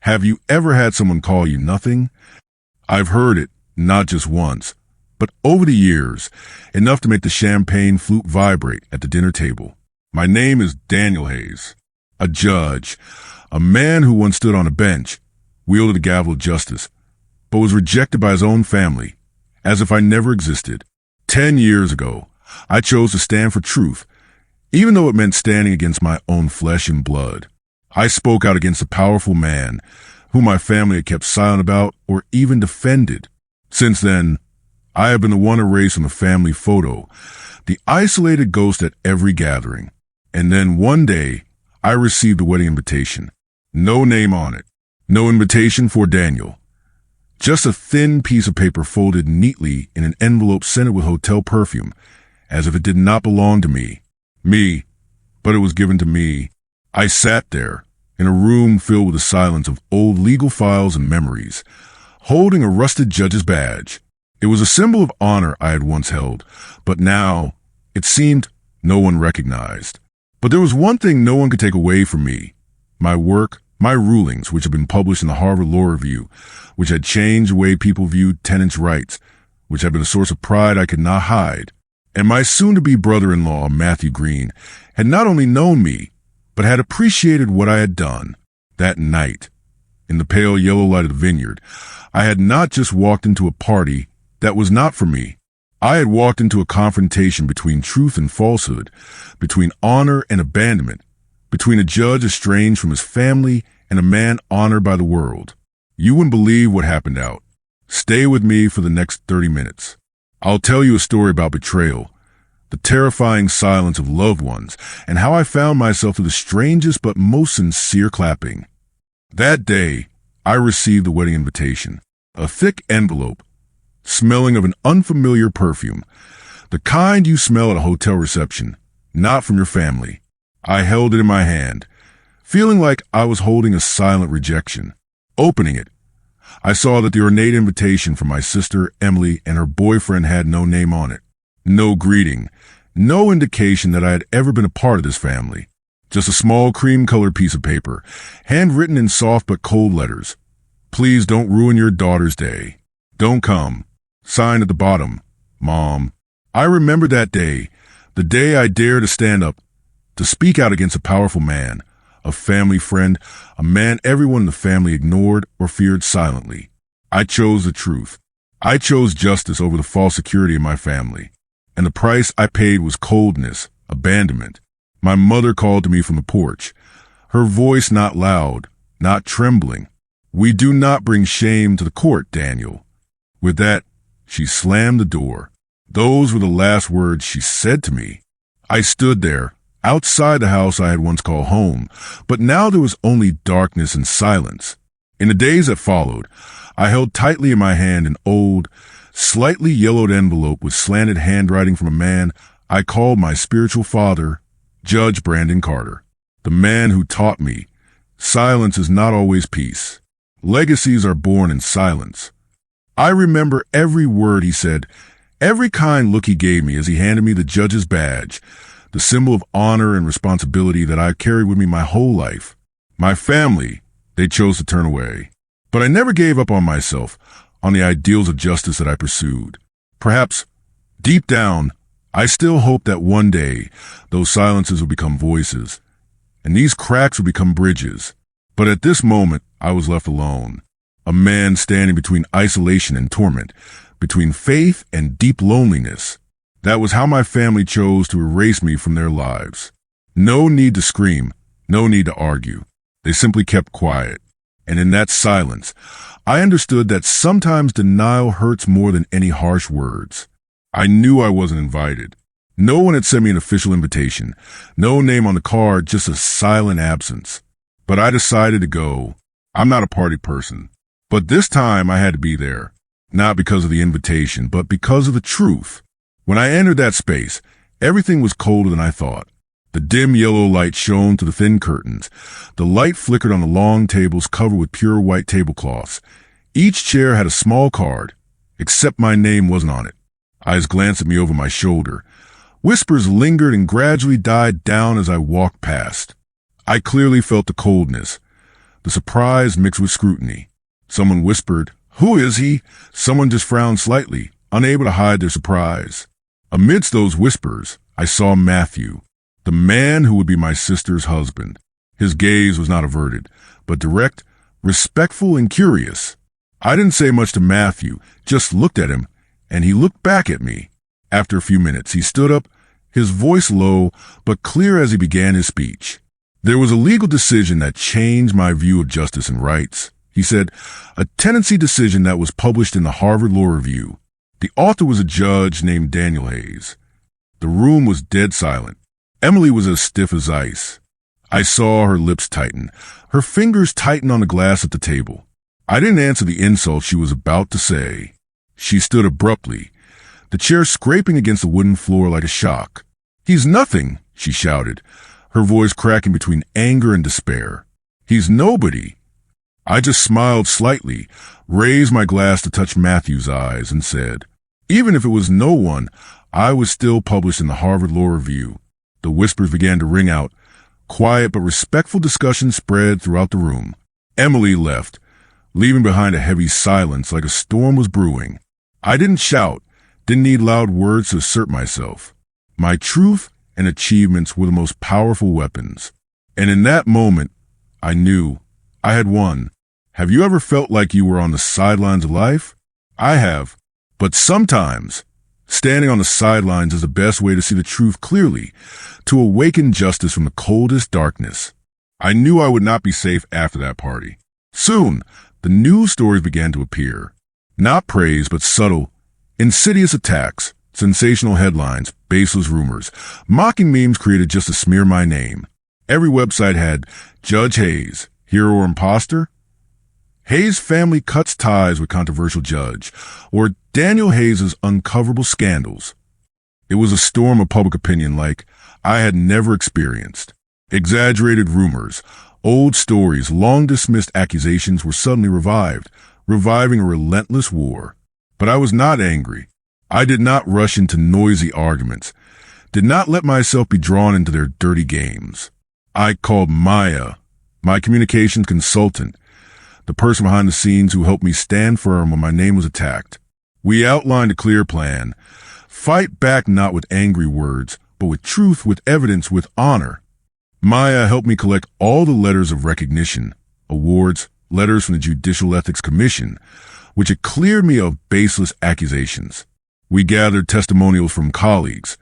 Have you ever had someone call you nothing? I've heard it, not just once, but over the years, enough to make the champagne flute vibrate at the dinner table. My name is Daniel Hayes, a judge, a man who once stood on a bench, wielded a gavel of justice, but was rejected by his own family, as if I never existed. 10 years ago, I chose to stand for truth, even though it meant standing against my own flesh and blood. I spoke out against a powerful man whom my family had kept silent about or even defended. Since then, I have been the one erased from the family photo, the isolated ghost at every gathering. And then one day, I received a wedding invitation. No name on it. No invitation for Daniel. Just a thin piece of paper folded neatly in an envelope scented with hotel perfume, as if it did not belong to me. But it was given to me. I sat there, in a room filled with the silence of old legal files and memories, holding a rusted judge's badge. It was a symbol of honor I had once held, but now, it seemed, no one recognized. But there was one thing no one could take away from me. My work, my rulings, which had been published in the Harvard Law Review, which had changed the way people viewed tenants' rights, which had been a source of pride I could not hide. And my soon-to-be brother-in-law, Matthew Green, had not only known me, but had appreciated what I had done. That night, in the pale yellow light of the vineyard, I had not just walked into a party that was not for me. I had walked into a confrontation between truth and falsehood, between honor and abandonment, between a judge estranged from his family and a man honored by the world. You wouldn't believe what happened out. Stay with me for the next 30 minutes. I'll tell you a story about betrayal, the terrifying silence of loved ones, and how I found myself through the strangest but most sincere clapping. That day, I received the wedding invitation, a thick envelope, smelling of an unfamiliar perfume, the kind you smell at a hotel reception, not from your family. I held it in my hand, feeling like I was holding a silent rejection. Opening it, I saw that the ornate invitation from my sister, Emily, and her boyfriend had no name on it. No greeting, no indication that I had ever been a part of this family. Just a small cream-colored piece of paper, handwritten in soft but cold letters. Please don't ruin your daughter's day. Don't come. Signed at the bottom, Mom. I remember that day, the day I dared to stand up, to speak out against a powerful man, a family friend, a man everyone in the family ignored or feared silently. I chose the truth. I chose justice over the false security of my family. And the price I paid was coldness, abandonment. My mother called to me from the porch, her voice not loud, not trembling. We do not bring shame to the court, Daniel. With that, she slammed the door. Those were the last words she said to me. I stood there, outside the house I had once called home, but now there was only darkness and silence. In the days that followed, I held tightly in my hand an old, slightly yellowed envelope with slanted handwriting from a man I called my spiritual father, Judge Brandon Carter, the man who taught me silence is not always peace. Legacies are born in silence. I remember every word he said, every kind look he gave me as he handed me the judge's badge, the symbol of honor and responsibility that I've carried with me my whole life. My family, they chose to turn away. But I never gave up on myself, on the ideals of justice that I pursued. Perhaps, deep down, I still hoped that one day those silences would become voices, and these cracks would become bridges. But at this moment, I was left alone, a man standing between isolation and torment, between faith and deep loneliness. That was how my family chose to erase me from their lives. No need to scream, no need to argue. They simply kept quiet. And in that silence, I understood that sometimes denial hurts more than any harsh words. I knew I wasn't invited. No one had sent me an official invitation. No name on the card, just a silent absence. But I decided to go. I'm not a party person. But this time I had to be there. Not because of the invitation, but because of the truth. When I entered that space, everything was colder than I thought. The dim yellow light shone through the thin curtains. The light flickered on the long tables covered with pure white tablecloths. Each chair had a small card, except my name wasn't on it. Eyes glanced at me over my shoulder. Whispers lingered and gradually died down as I walked past. I clearly felt the coldness, the surprise mixed with scrutiny. Someone whispered, "Who is he?" Someone just frowned slightly, unable to hide their surprise. Amidst those whispers, I saw Matthew, the man who would be my sister's husband. His gaze was not averted, but direct, respectful, and curious. I didn't say much to Matthew, just looked at him, and he looked back at me. After a few minutes, he stood up, his voice low but clear as he began his speech. There was a legal decision that changed my view of justice and rights. He said, a tenancy decision that was published in the Harvard Law Review. The author was a judge named Daniel Hayes. The room was dead silent. Emily was as stiff as ice. I saw her lips tighten, her fingers tighten on the glass at the table. I didn't answer the insult she was about to say. She stood abruptly, the chair scraping against the wooden floor like a shock. "He's nothing," she shouted, her voice cracking between anger and despair. "He's nobody." I just smiled slightly, raised my glass to touch Matthew's eyes, and said, "Even if it was no one, I was still published in the Harvard Law Review." The whispers began to ring out. Quiet but respectful discussion spread throughout the room. Emily left, leaving behind a heavy silence like a storm was brewing. I didn't shout, didn't need loud words to assert myself. My truth and achievements were the most powerful weapons. And in that moment, I knew I had won. Have you ever felt like you were on the sidelines of life? I have. But sometimes, standing on the sidelines is the best way to see the truth clearly, to awaken justice from the coldest darkness. I knew I would not be safe after that party. Soon, the news stories began to appear. Not praise, but subtle, insidious attacks, sensational headlines, baseless rumors, mocking memes created just to smear my name. Every website had Judge Hayes, hero or imposter? Hayes' family cuts ties with controversial judge, or Daniel Hayes' uncoverable scandals. It was a storm of public opinion like I had never experienced. Exaggerated rumors, old stories, long-dismissed accusations were suddenly revived, reviving a relentless war. But I was not angry. I did not rush into noisy arguments, did not let myself be drawn into their dirty games. I called Maya, my communications consultant, the person behind the scenes who helped me stand firm when my name was attacked. We outlined a clear plan. Fight back not with angry words, but with truth, with evidence, with honor. Maya helped me collect all the letters of recognition, awards, letters from the Judicial Ethics Commission, which had cleared me of baseless accusations. We gathered testimonials from colleagues,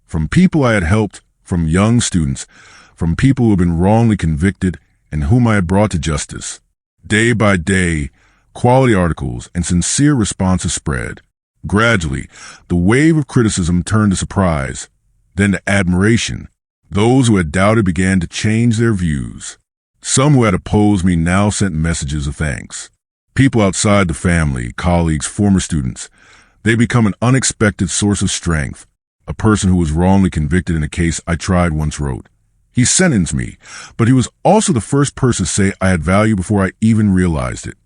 from people I had helped, from young students, from people who had been wrongly convicted and whom I had brought to justice. Day by day, quality articles and sincere responses spread. Gradually, the wave of criticism turned to surprise, then to admiration. Those who had doubted began to change their views. Some who had opposed me now sent messages of thanks. People outside the family, colleagues, former students, they become an unexpected source of strength. A person who was wrongly convicted in a case I tried once wrote, "He sentenced me, but he was also the first person to say I had value before I even realized it."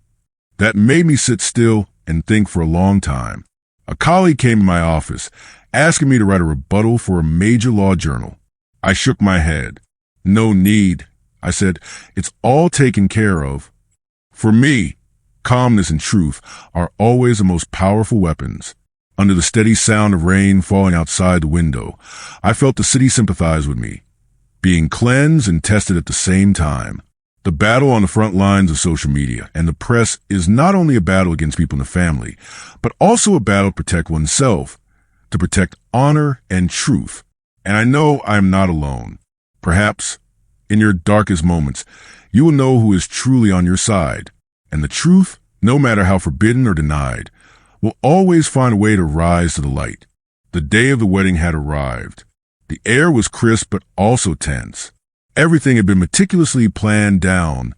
That made me sit still and think for a long time. A colleague came to my office, asking me to write a rebuttal for a major law journal. I shook my head. "No need," I said. "It's all taken care of." For me, calmness and truth are always the most powerful weapons. Under the steady sound of rain falling outside the window, I felt the city sympathize with me, being cleansed and tested at the same time. The battle on the front lines of social media and the press is not only a battle against people in the family, but also a battle to protect oneself, to protect honor and truth. And I know I am not alone. Perhaps, in your darkest moments, you will know who is truly on your side. And the truth, no matter how forbidden or denied, will always find a way to rise to the light. The day of the wedding had arrived. The air was crisp but also tense. Everything had been meticulously planned down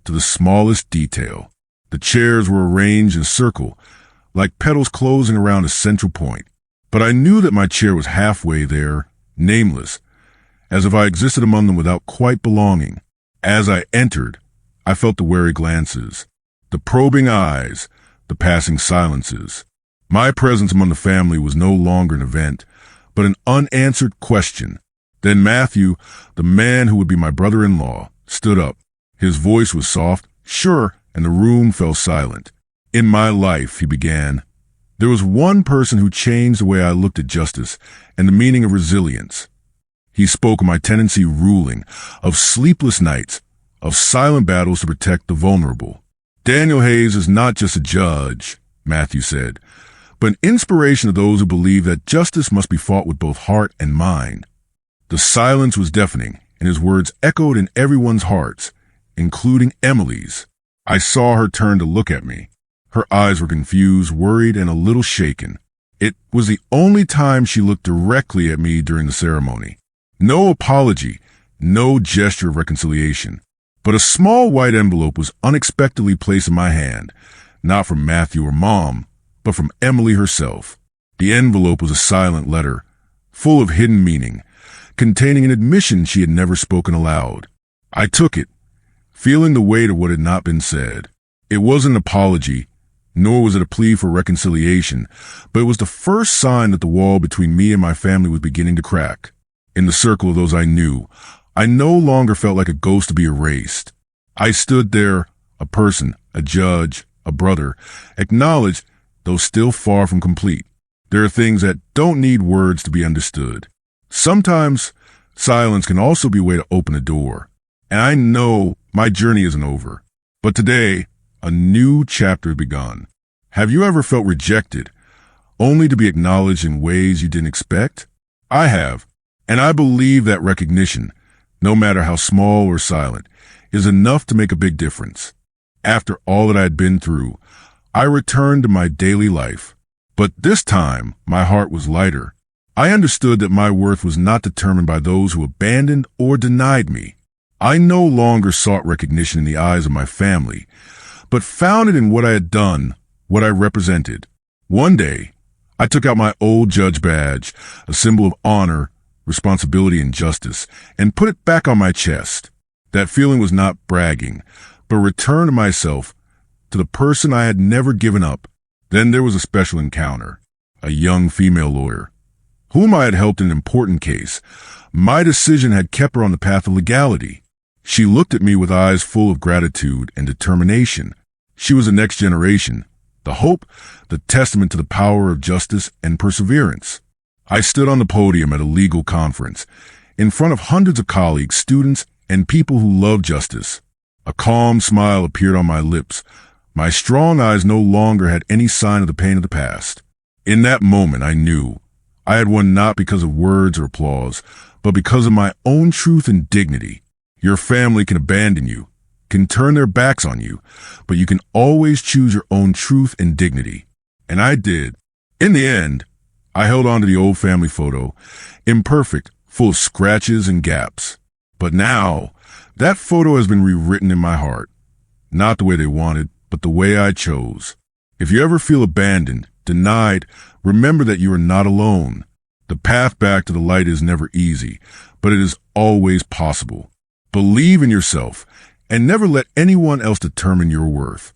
to the smallest detail. The chairs were arranged in a circle, like petals closing around a central point. But I knew that my chair was halfway there, nameless, as if I existed among them without quite belonging. As I entered, I felt the wary glances, the probing eyes, the passing silences. My presence among the family was no longer an event, but an unanswered question. Then Matthew, the man who would be my brother-in-law, stood up, His voice was soft, sure, and the room fell silent. In my life, he began, there was one person who changed the way I looked at justice and the meaning of resilience. He spoke of my tendency ruling, of sleepless nights, of silent battles to protect the vulnerable. Daniel Hayes is not just a judge, Matthew said, but an inspiration to those who believe that justice must be fought with both heart and mind. The silence was deafening, and his words echoed in everyone's hearts, including Emily's. I saw her turn to look at me. Her eyes were confused, worried, and a little shaken. It was the only time she looked directly at me during the ceremony. No apology, no gesture of reconciliation. But a small white envelope was unexpectedly placed in my hand, not from Matthew or Mom, but from Emily herself. The envelope was a silent letter, full of hidden meaning, containing an admission she had never spoken aloud. I took it, feeling the weight of what had not been said. It wasn't an apology, nor was it a plea for reconciliation, but it was the first sign that the wall between me and my family was beginning to crack. In the circle of those I knew, I no longer felt like a ghost to be erased. I stood there, a person, a judge, a brother, acknowledged, though still far from complete. There are things that don't need words to be understood. Sometimes, silence can also be a way to open a door. And I know my journey isn't over. But today, a new chapter has begun. Have you ever felt rejected, only to be acknowledged in ways you didn't expect? I have, and I believe that recognition, no matter how small or silent, is enough to make a big difference. After all that I had been through, I returned to my daily life. But this time, my heart was lighter. I understood that my worth was not determined by those who abandoned or denied me. I no longer sought recognition in the eyes of my family, but found it in what I had done, what I represented. One day, I took out my old judge badge, a symbol of honor, responsibility, and justice, and put it back on my chest. That feeling was not bragging, but a return to myself, to the person I had never given up. Then there was a special encounter, a young female lawyer, whom I had helped in an important case. My decision had kept her on the path of legality. She looked at me with eyes full of gratitude and determination. She was the next generation, the hope, the testament to the power of justice and perseverance. I stood on the podium at a legal conference, in front of hundreds of colleagues, students, and people who love justice. A calm smile appeared on my lips. My strong eyes no longer had any sign of the pain of the past. In that moment, I knew I had won not because of words or applause, but because of my own truth and dignity. Your family can abandon you, can turn their backs on you, but you can always choose your own truth and dignity. And I did. In the end, I held on to the old family photo, imperfect, full of scratches and gaps. But now, that photo has been rewritten in my heart. Not the way they wanted, but the way I chose. If you ever feel abandoned, denied, remember that you are not alone. The path back to the light is never easy, but it is always possible. Believe in yourself and never let anyone else determine your worth.